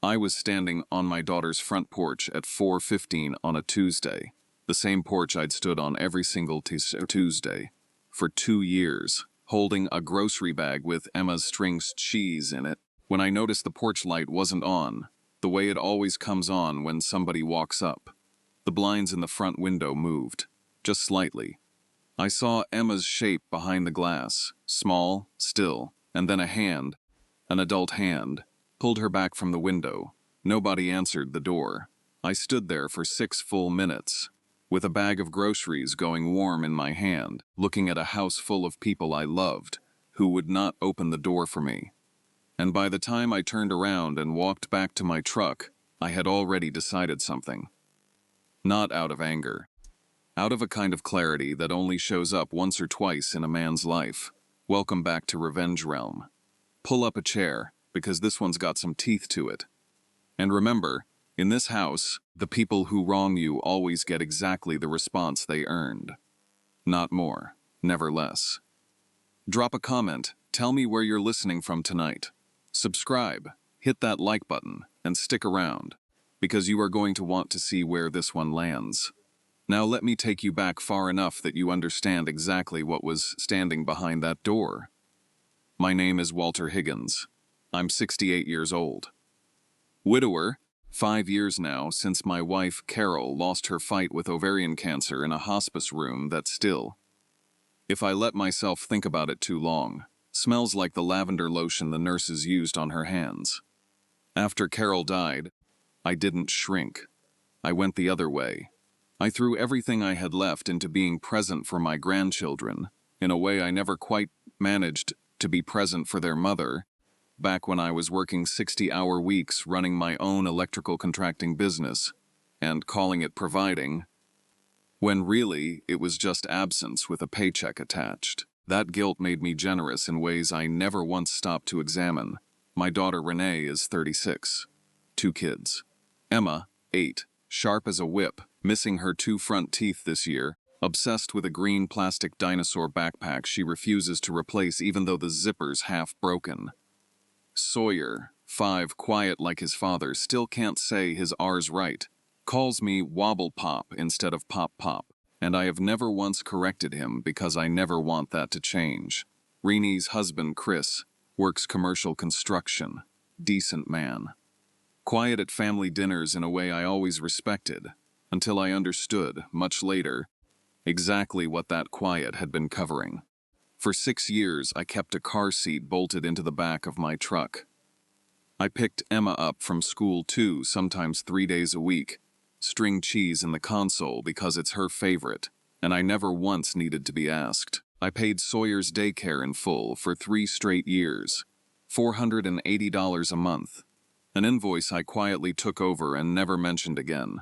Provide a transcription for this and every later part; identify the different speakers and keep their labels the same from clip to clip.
Speaker 1: I was standing on my daughter's front porch at 4:15 on a Tuesday, the same porch I'd stood on every single Tuesday for 2 years, holding a grocery bag with Emma's strings cheese in it, when I noticed the porch light wasn't on, the way it always comes on when somebody walks up. The blinds in the front window moved, just slightly. I saw Emma's shape behind the glass, small, still, and then a hand, an adult hand, pulled her back from the window. Nobody answered the door. I stood there for 6 full minutes, with a bag of groceries going warm in my hand, looking at a house full of people I loved, who would not open the door for me. And by the time I turned around and walked back to my truck, I had already decided something. Not out of anger. Out of a kind of clarity that only shows up once or twice in a man's life. Welcome back to Revenge Realm. Pull up a chair, because this one's got some teeth to it. And remember, in this house, the people who wrong you always get exactly the response they earned. Not more, never less. Drop a comment, tell me where you're listening from tonight. Subscribe, hit that like button, and stick around, because you are going to want to see where this one lands. Now let me take you back far enough that you understand exactly what was standing behind that door. My name is Walter Higgins. I'm 68 years old. Widower, 5 years now since my wife Carol lost her fight with ovarian cancer in a hospice room that still, if I let myself think about it too long, smells like the lavender lotion the nurses used on her hands. After Carol died, I didn't shrink. I went the other way. I threw everything I had left into being present for my grandchildren, in a way I never quite managed to be present for their mother, back when I was working 60-hour weeks running my own electrical contracting business, and calling it providing, when really it was just absence with a paycheck attached. That guilt made me generous in ways I never once stopped to examine. My daughter Renee is 36. 2 kids. Emma, 8, sharp as a whip, missing her 2 front teeth this year, obsessed with a green plastic dinosaur backpack she refuses to replace even though the zipper's half broken. Sawyer, 5, quiet like his father, still can't say his R's right, calls me Wobble Pop instead of Pop Pop, and I have never once corrected him because I never want that to change. Reenie's husband, Chris, works commercial construction. Decent man. Quiet at family dinners in a way I always respected, until I understood, much later, exactly what that quiet had been covering. For 6 years, I kept a car seat bolted into the back of my truck. I picked Emma up from school 2, sometimes 3 days a week, string cheese in the console because it's her favorite, and I never once needed to be asked. I paid Sawyer's daycare in full for 3 straight years, $480 a month, an invoice I quietly took over and never mentioned again.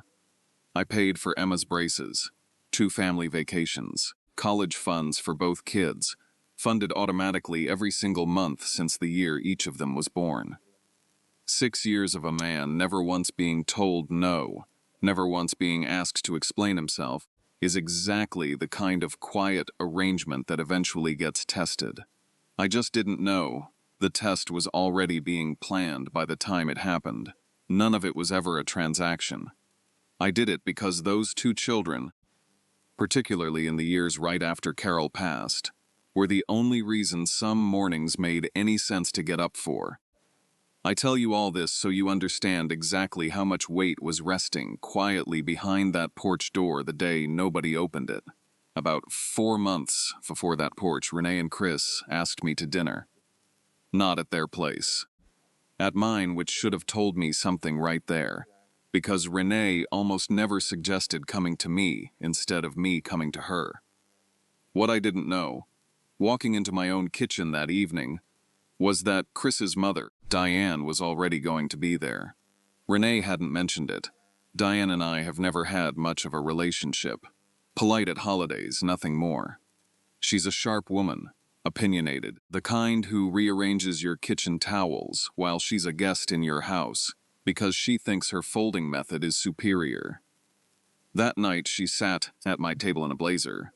Speaker 1: I paid for Emma's braces, 2 family vacations, college funds for both kids, funded automatically every single month since the year each of them was born. 6 years of a man never once being told no, never once being asked to explain himself, is exactly the kind of quiet arrangement that eventually gets tested. I just didn't know. The test was already being planned by the time it happened. None of it was ever a transaction. I did it because those 2 children, particularly in the years right after Carol passed, were the only reason some mornings made any sense to get up for. I tell you all this so you understand exactly how much weight was resting quietly behind that porch door the day nobody opened it. About 4 months before that porch, Renee and Chris asked me to dinner. Not at their place. At mine, which should have told me something right there, because Renee almost never suggested coming to me instead of me coming to her. What I didn't know, walking into my own kitchen that evening, was that Chris's mother, Diane, was already going to be there. Renee hadn't mentioned it. Diane and I have never had much of a relationship. Polite at holidays, nothing more. She's a sharp woman, opinionated, the kind who rearranges your kitchen towels while she's a guest in your house because she thinks her folding method is superior. That night she sat at my table in a blazer,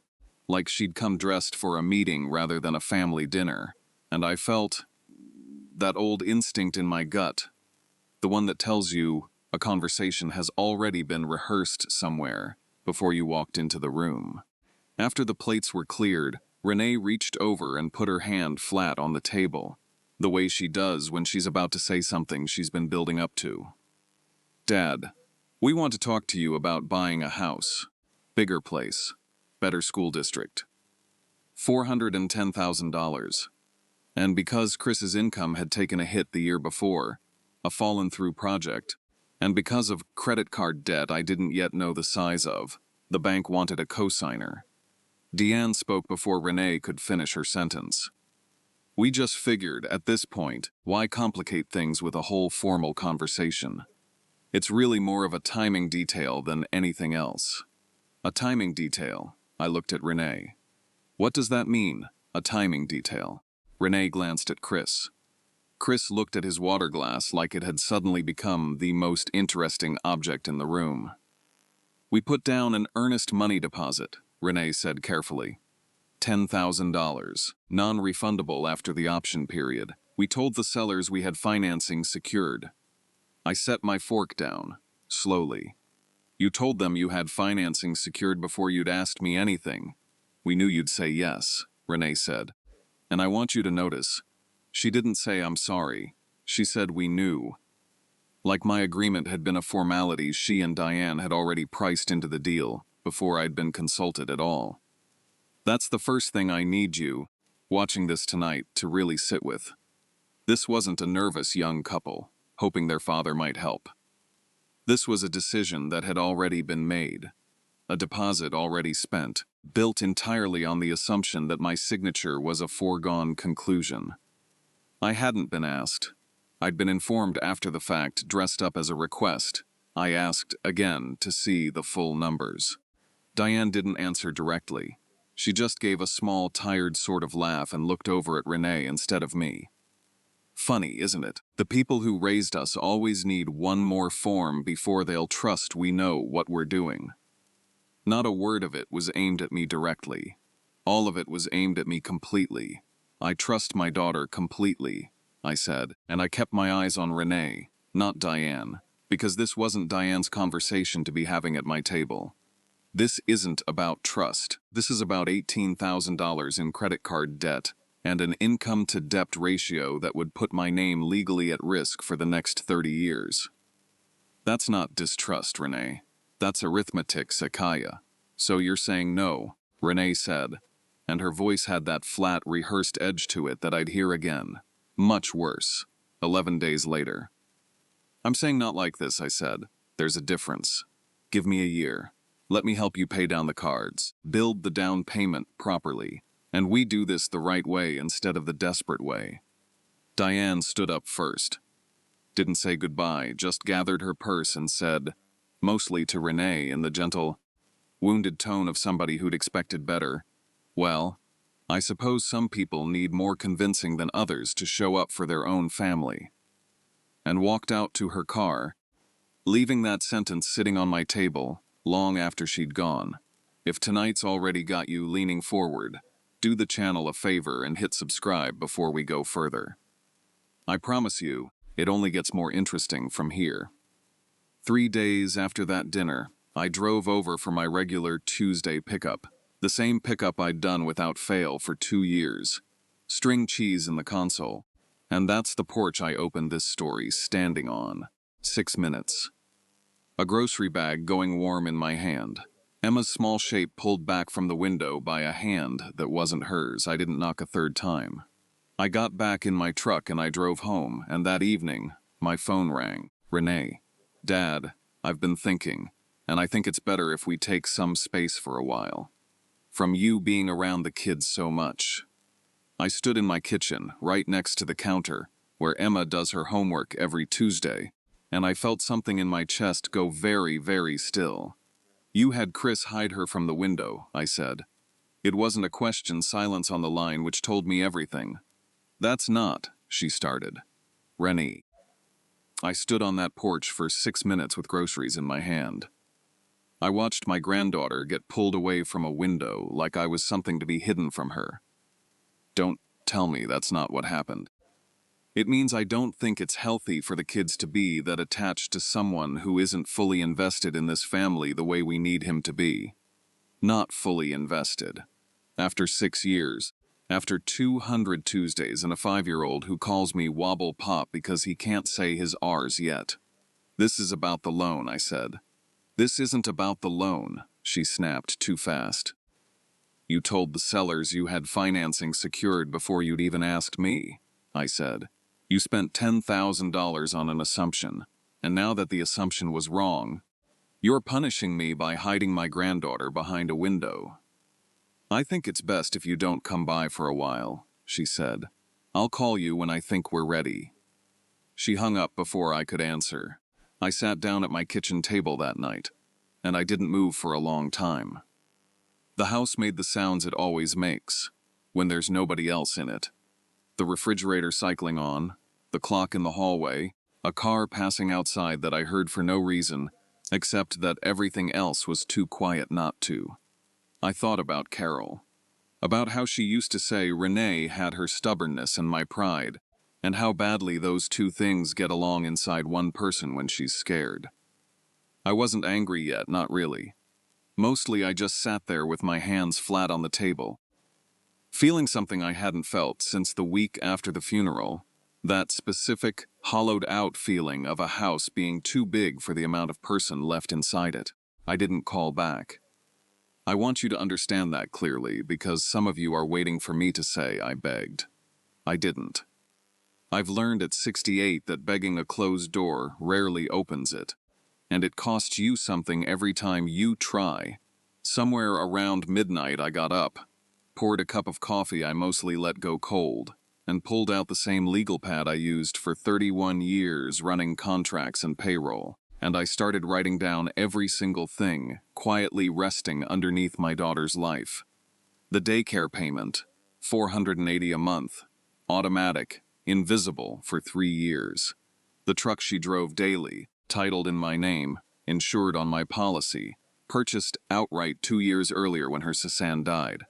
Speaker 1: like she'd come dressed for a meeting rather than a family dinner, and I felt that old instinct in my gut. The one that tells you a conversation has already been rehearsed somewhere before you walked into the room. After the plates were cleared, Renee reached over and put her hand flat on the table, the way she does when she's about to say something she's been building up to. Dad, we want to talk to you about buying a house. Bigger place. Better school district. $410,000. And because Chris's income had taken a hit the year before, a fallen-through project, and because of credit card debt I didn't yet know the size of, the bank wanted a cosigner. Deanne spoke before Renee could finish her sentence. We just figured, at this point, why complicate things with a whole formal conversation? It's really more of a timing detail than anything else. A timing detail. I looked at Renee. What does that mean, a timing detail? Renee glanced at Chris. Chris looked at his water glass like it had suddenly become the most interesting object in the room. We put down an earnest money deposit, Renee said carefully. $10,000, non-refundable after the option period. We told the sellers we had financing secured. I set my fork down, slowly. You told them you had financing secured before you'd asked me anything. We knew you'd say yes, Renee said. And I want you to notice, she didn't say I'm sorry. She said we knew. Like my agreement had been a formality she and Diane had already priced into the deal before I'd been consulted at all. That's the first thing I need you, watching this tonight, to really sit with. This wasn't a nervous young couple, hoping their father might help. This was a decision that had already been made, a deposit already spent, built entirely on the assumption that my signature was a foregone conclusion. I hadn't been asked. I'd been informed after the fact, dressed up as a request. I asked again to see the full numbers. Diane didn't answer directly. She just gave a small, tired sort of laugh and looked over at Renee instead of me. Funny, isn't it? The people who raised us always need one more form before they'll trust we know what we're doing. Not a word of it was aimed at me directly. All of it was aimed at me completely. I trust my daughter completely, I said, and I kept my eyes on Renee, not Diane, because this wasn't Diane's conversation to be having at my table. This isn't about trust. This is about $18,000 in credit card debt and an income-to-debt ratio that would put my name legally at risk for the next 30 years. That's not distrust, Renee. That's arithmetic, Sakaya. So you're saying no, Renee said, and her voice had that flat, rehearsed edge to it that I'd hear again. Much worse. 11 days later. I'm saying not like this, I said. There's a difference. Give me a year. Let me help you pay down the cards, build the down payment properly, and we do this the right way instead of the desperate way. Diane stood up first. Didn't say goodbye, just gathered her purse and said, mostly to Renee in the gentle, wounded tone of somebody who'd expected better, well, I suppose some people need more convincing than others to show up for their own family. And walked out to her car, leaving that sentence sitting on my table long after she'd gone. If tonight's already got you leaning forward, do the channel a favor and hit subscribe before we go further. I promise you, it only gets more interesting from here. 3 days after that dinner, I drove over for my regular Tuesday pickup, the same pickup I'd done without fail for 2 years. String cheese in the console, and that's the porch I opened this story standing on. 6 minutes. A grocery bag going warm in my hand. Emma's small shape pulled back from the window by a hand that wasn't hers. I didn't knock a third time. I got back in my truck and I drove home, and that evening, my phone rang. Renee. Dad, I've been thinking, and I think it's better if we take some space for a while. From you being around the kids so much. I stood in my kitchen, right next to the counter, where Emma does her homework every Tuesday, and I felt something in my chest go very, very still. You had Chris hide her from the window, I said. It wasn't a question, silence on the line which told me everything. That's not, she started. Rennie. I stood on that porch for 6 minutes with groceries in my hand. I watched my granddaughter get pulled away from a window like I was something to be hidden from her. Don't tell me that's not what happened. It means I don't think it's healthy for the kids to be that attached to someone who isn't fully invested in this family the way we need him to be. Not fully invested. After 6 years, after 200 Tuesdays and a 5-year-old who calls me Wobble Pop because he can't say his R's yet. This is about the loan, I said. This isn't about the loan, she snapped too fast. You told the sellers you had financing secured before you'd even asked me, I said. You spent $10,000 on an assumption, and now that the assumption was wrong, you're punishing me by hiding my granddaughter behind a window. I think it's best if you don't come by for a while, she said. I'll call you when I think we're ready. She hung up before I could answer. I sat down at my kitchen table that night, and I didn't move for a long time. The house made the sounds it always makes, when there's nobody else in it. The refrigerator cycling on, the clock in the hallway, a car passing outside that I heard for no reason, except that everything else was too quiet not to. I thought about Carol, about how she used to say Renee had her stubbornness and my pride, and how badly those two things get along inside one person when she's scared. I wasn't angry yet, not really. Mostly I just sat there with my hands flat on the table, feeling something I hadn't felt since the week after the funeral, that specific, hollowed-out feeling of a house being too big for the amount of person left inside it. I didn't call back. I want you to understand that clearly because some of you are waiting for me to say I begged. I didn't. I've learned at 68 that begging a closed door rarely opens it, and it costs you something every time you try. Somewhere around midnight I got up, poured a cup of coffee I mostly let go cold, and pulled out the same legal pad I used for 31 years running contracts and payroll, and I started writing down every single thing, quietly resting underneath my daughter's life. The daycare payment, $480 a month, automatic, invisible for 3 years. The truck she drove daily, titled in my name, insured on my policy, purchased outright 2 years earlier when her Susanne died.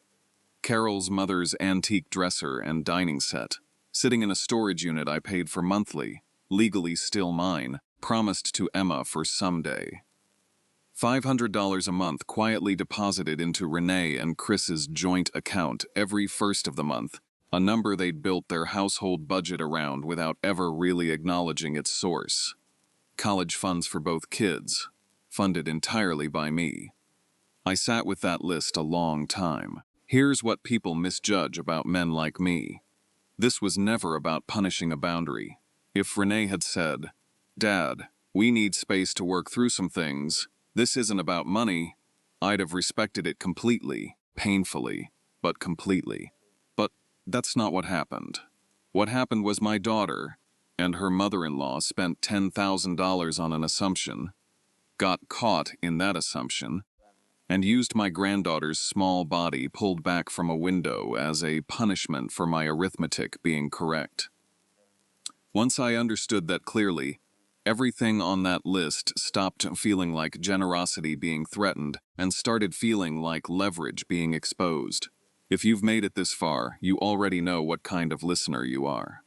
Speaker 1: Carol's mother's antique dresser and dining set, sitting in a storage unit I paid for monthly, legally still mine, promised to Emma for someday. $500 a month quietly deposited into Renee and Chris's joint account every first of the month, a number they'd built their household budget around without ever really acknowledging its source. College funds for both kids, funded entirely by me. I sat with that list a long time. Here's what people misjudge about men like me. This was never about punishing a boundary. If Renee had said, "Dad, we need space to work through some things. This isn't about money," I'd have respected it completely, painfully, but completely. But that's not what happened. What happened was my daughter and her mother-in-law spent $10,000 on an assumption, got caught in that assumption, and used my granddaughter's small body pulled back from a window as a punishment for my arithmetic being correct. Once I understood that clearly, everything on that list stopped feeling like generosity being threatened and started feeling like leverage being exposed. If you've made it this far, you already know what kind of listener you are.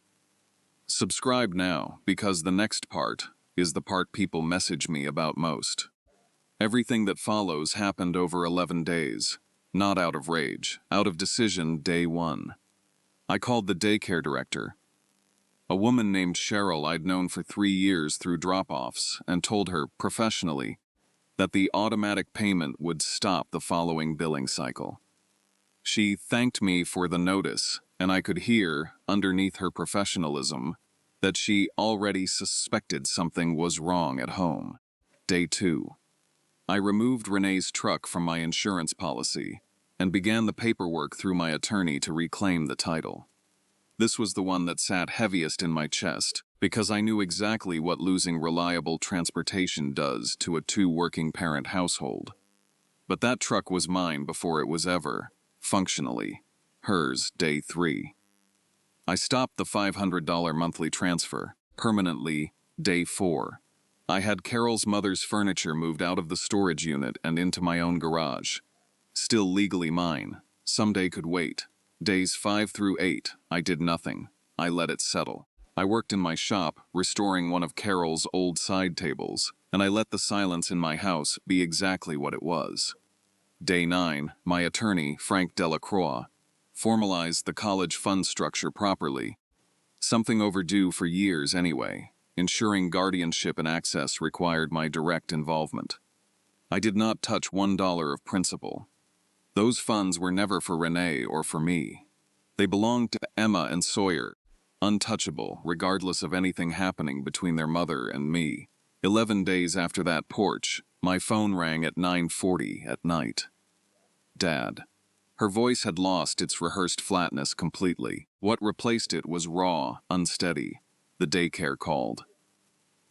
Speaker 1: Subscribe now, because the next part is the part people message me about most. Everything that follows happened over 11 days, not out of rage, out of decision day one. I called the daycare director, a woman named Cheryl I'd known for 3 years through drop-offs, and told her, professionally, that the automatic payment would stop the following billing cycle. She thanked me for the notice, and I could hear, underneath her professionalism, that she already suspected something was wrong at home. Day 2. I removed Renee's truck from my insurance policy and began the paperwork through my attorney to reclaim the title. This was the one that sat heaviest in my chest because I knew exactly what losing reliable transportation does to a 2-working parent household. But that truck was mine before it was ever, functionally, hers day 3. I stopped the $500 monthly transfer, permanently, day 4. I had Carol's mother's furniture moved out of the storage unit and into my own garage. Still legally mine. Someday could wait. Days 5 through 8, I did nothing. I let it settle. I worked in my shop, restoring one of Carol's old side tables, and I let the silence in my house be exactly what it was. Day 9, my attorney, Frank Delacroix, formalized the college fund structure properly, something overdue for years anyway. Ensuring guardianship and access required my direct involvement. I did not touch $1 of principal. Those funds were never for Renee or for me. They belonged to Emma and Sawyer, untouchable regardless of anything happening between their mother and me. 11 days after that porch, my phone rang at 9:40 at night. Dad. Her voice had lost its rehearsed flatness completely. What replaced it was raw, unsteady. The daycare called.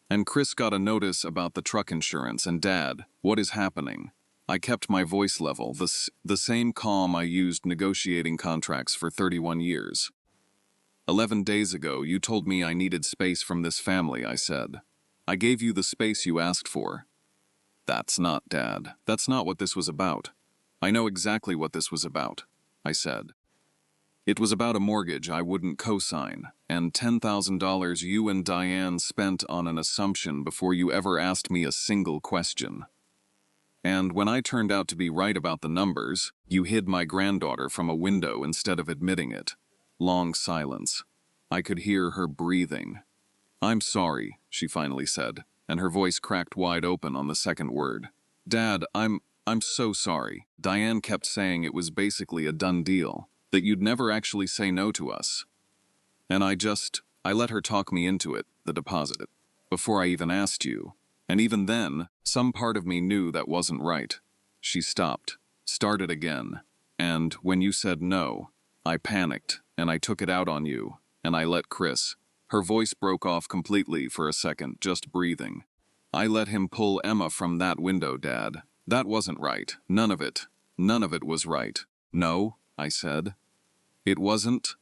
Speaker 1: And Chris got a notice about the truck insurance, and Dad, what is happening? I kept my voice level, the same calm I used negotiating contracts for 31 years. 11 days ago, you told me I needed space from this family, I said. I gave you the space you asked for. That's not, Dad. That's not what this was about. I know exactly what this was about, I said. It was about a mortgage I wouldn't co-sign, and $10,000 you and Diane spent on an assumption before you ever asked me a single question. And when I turned out to be right about the numbers, you hid my granddaughter from a window instead of admitting it. Long silence. I could hear her breathing. I'm sorry, she finally said, and her voice cracked wide open on the second word. Dad, I'm so sorry. Diane kept saying it was basically a done deal, that you'd never actually say no to us. And I let her talk me into it, the deposit, before I even asked you. And even then, some part of me knew that wasn't right. She stopped, started again, and when you said no, I panicked, and I took it out on you, and I let Chris. Her voice broke off completely for a second, just breathing. I let him pull Emma from that window, Dad. That wasn't right. None of it was right. No, I said. It wasn't.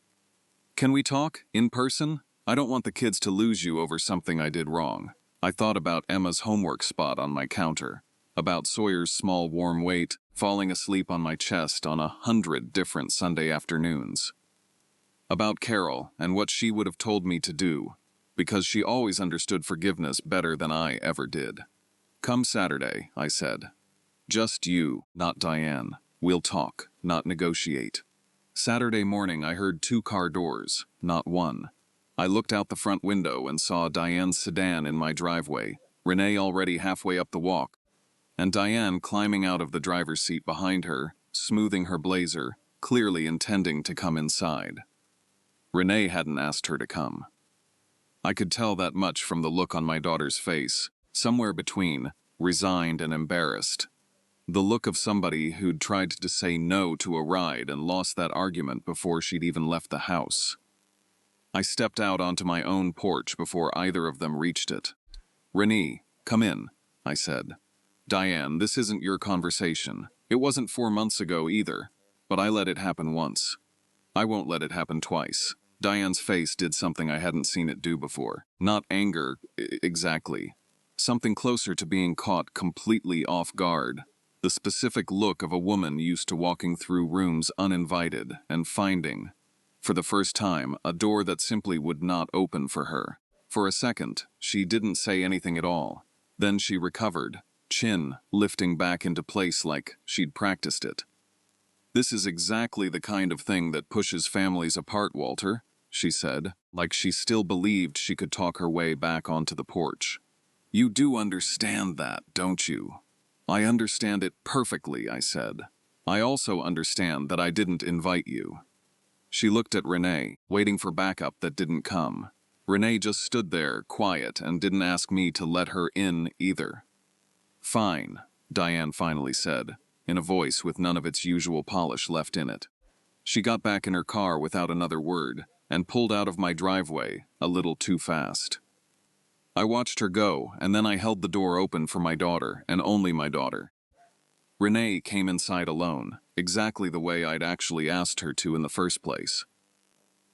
Speaker 1: Can we talk? In person? I don't want the kids to lose you over something I did wrong. I thought about Emma's homework spot on my counter, about Sawyer's small warm weight falling asleep on my chest on 100 different Sunday afternoons. About Carol and what she would have told me to do, because she always understood forgiveness better than I ever did. Come Saturday, I said. Just you, not Diane. We'll talk, not negotiate. Saturday morning I heard 2 car doors, not one. I looked out the front window and saw Diane's sedan in my driveway, Renee already halfway up the walk, and Diane climbing out of the driver's seat behind her, smoothing her blazer, clearly intending to come inside. Renee hadn't asked her to come. I could tell that much from the look on my daughter's face, somewhere between resigned and embarrassed. The look of somebody who'd tried to say no to a ride and lost that argument before she'd even left the house. I stepped out onto my own porch before either of them reached it. Renee, come in, I said. Diane, this isn't your conversation. It wasn't 4 months ago either, but I let it happen once. I won't let it happen twice. Diane's face did something I hadn't seen it do before. Not anger, exactly. Something closer to being caught completely off guard. The specific look of a woman used to walking through rooms uninvited and finding, for the first time, a door that simply would not open for her. For a second, she didn't say anything at all. Then she recovered, chin lifting back into place like she'd practiced it. This is exactly the kind of thing that pushes families apart, Walter, she said, like she still believed she could talk her way back onto the porch. You do understand that, don't you? I understand it perfectly, I said. I also understand that I didn't invite you. She looked at Renee, waiting for backup that didn't come. Renee just stood there, quiet, and didn't ask me to let her in either. Fine, Diane finally said, in a voice with none of its usual polish left in it. She got back in her car without another word, and pulled out of my driveway, a little too fast. I watched her go, and then I held the door open for my daughter, and only my daughter. Renee came inside alone, exactly the way I'd actually asked her to in the first place.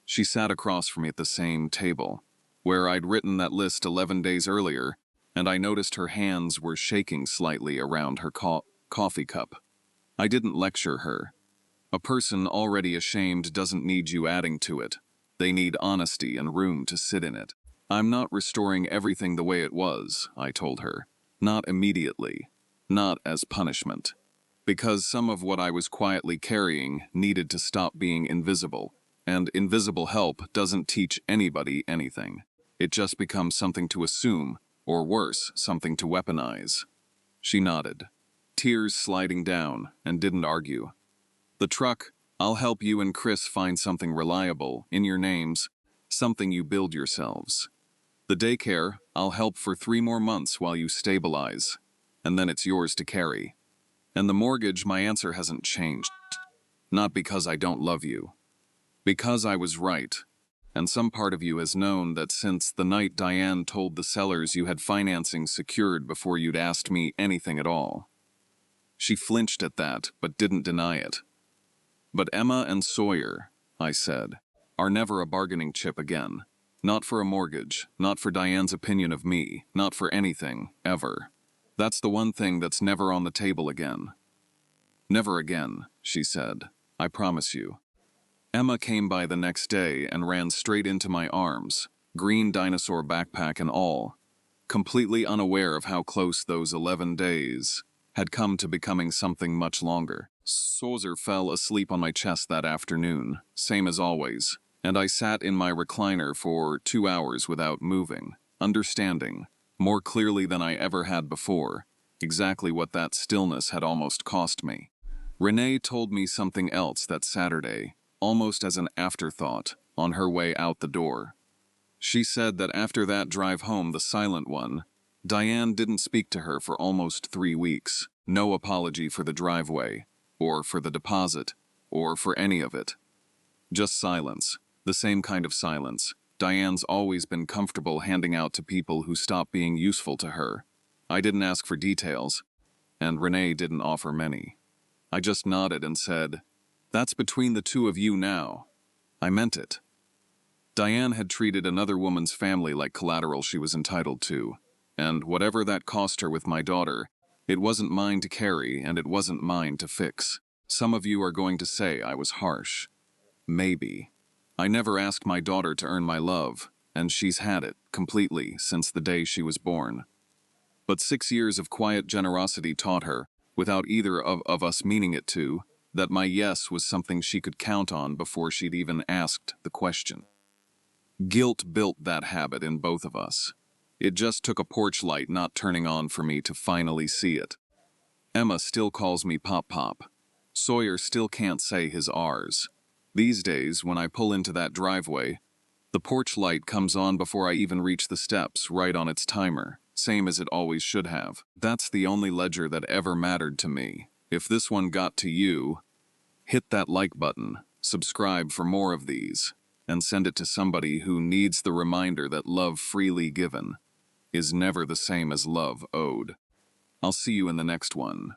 Speaker 1: She sat across from me at the same table, where I'd written that list 11 days earlier, and I noticed her hands were shaking slightly around her coffee cup. I didn't lecture her. A person already ashamed doesn't need you adding to it. They need honesty and room to sit in it. I'm not restoring everything the way it was, I told her. Not immediately. Not as punishment. Because some of what I was quietly carrying needed to stop being invisible. And invisible help doesn't teach anybody anything. It just becomes something to assume, or worse, something to weaponize. She nodded, tears sliding down, and didn't argue. The truck, I'll help you and Chris find something reliable, in your names, something you build yourselves. The daycare, I'll help for 3 more months while you stabilize, and then it's yours to carry. And the mortgage, my answer hasn't changed. Not because I don't love you. Because I was right. And some part of you has known that since the night Diane told the sellers you had financing secured before you'd asked me anything at all. She flinched at that, but didn't deny it. But Emma and Sawyer, I said, are never a bargaining chip again. Not for a mortgage, not for Diane's opinion of me, not for anything, ever. That's the one thing that's never on the table again. Never again, she said. I promise you. Emma came by the next day and ran straight into my arms, green dinosaur backpack and all, completely unaware of how close those 11 days had come to becoming something much longer. Sawyer fell asleep on my chest that afternoon, same as always, and I sat in my recliner for 2 hours without moving, understanding, more clearly than I ever had before, exactly what that stillness had almost cost me. Renee told me something else that Saturday, almost as an afterthought, on her way out the door. She said that after that drive home, the silent one, Diane didn't speak to her for almost 3 weeks. No apology for the driveway, or for the deposit, or for any of it. Just silence, the same kind of silence Diane's always been comfortable handing out to people who stop being useful to her. I didn't ask for details, and Renee didn't offer many. I just nodded and said, "That's between the two of you now." I meant it. Diane had treated another woman's family like collateral she was entitled to, and whatever that cost her with my daughter, it wasn't mine to carry and it wasn't mine to fix. Some of you are going to say I was harsh. Maybe. I never asked my daughter to earn my love, and she's had it, completely, since the day she was born. But 6 years of quiet generosity taught her, without either of us meaning it to, that my yes was something she could count on before she'd even asked the question. Guilt built that habit in both of us. It just took a porch light not turning on for me to finally see it. Emma still calls me Pop Pop. Sawyer still can't say his R's. These days, when I pull into that driveway, the porch light comes on before I even reach the steps, right on its timer, same as it always should have. That's the only ledger that ever mattered to me. If this one got to you, hit that like button, subscribe for more of these, and send it to somebody who needs the reminder that love freely given is never the same as love owed. I'll see you in the next one.